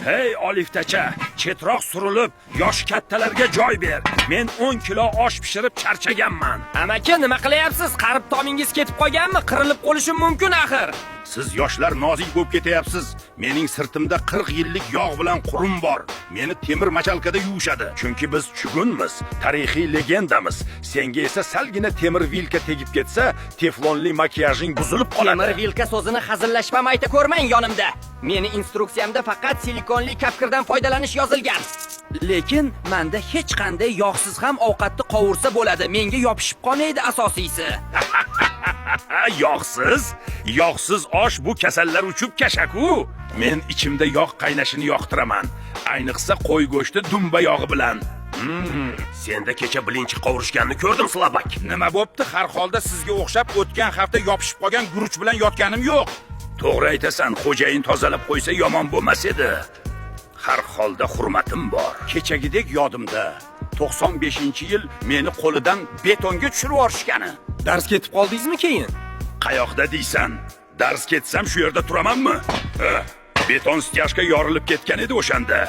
Hey oliftacha, chetroq surilib, yosh kattalarga joy ber. Men 10 kilo osh pishirib charchaganman. Amaki, nima qilyapsiz? Qarib tomingiz ketib qolganmi? Qirilib qolishi mumkin axir. Siz yoshlar nozik bo'lib ketyapsiz. Mening sirtimda 40 yillik yog' bilan qurum bor. Meni temir machalkada yuvishadi. Chunki biz chugunmiz, tarixiy legendamiz. Senga esa salgina temir vilka tegib ketsa, teflonli makiyajing buzilib qoladi. Temir vilka so'zini hazillashmam ayta ko'rmang yonimda. Meni instruksiyamda faqat silikonli kapkirdan foydalanish yozilgan. Lekin menda hech qanday yog'siz ham ovqatni qovursa bo'ladi. Menga yopishib qolmaydi asosiysi. Yog'siz osh bu kasallar uchun kashaku. Men ichimda yog' qaynashini yoqtiraman. Ayniqsa qo'y go'shti dumba yog'i bilan. Senda kecha bilinchi qovurishganni ko'rdim, Slabak. Nima bo'pti? Har holda sizga o'xshab o'tgan hafta yopishib qolgan guruch bilan yotganim yo'q. To'g'ri aytasan, xo'jayin tozalab qo'ysa yomon bo'lmas edi. Har holda hurmatim bor. Kechagidek yodimda 95-yil meni qo'lidan betonga tushirib yorishgani. Dars ketib qoldingizmi keyin? Qayoqda deysan? Dars ketsam shu yerda turamanmi? Beton styajka yorilib ketgan edi o'shanda.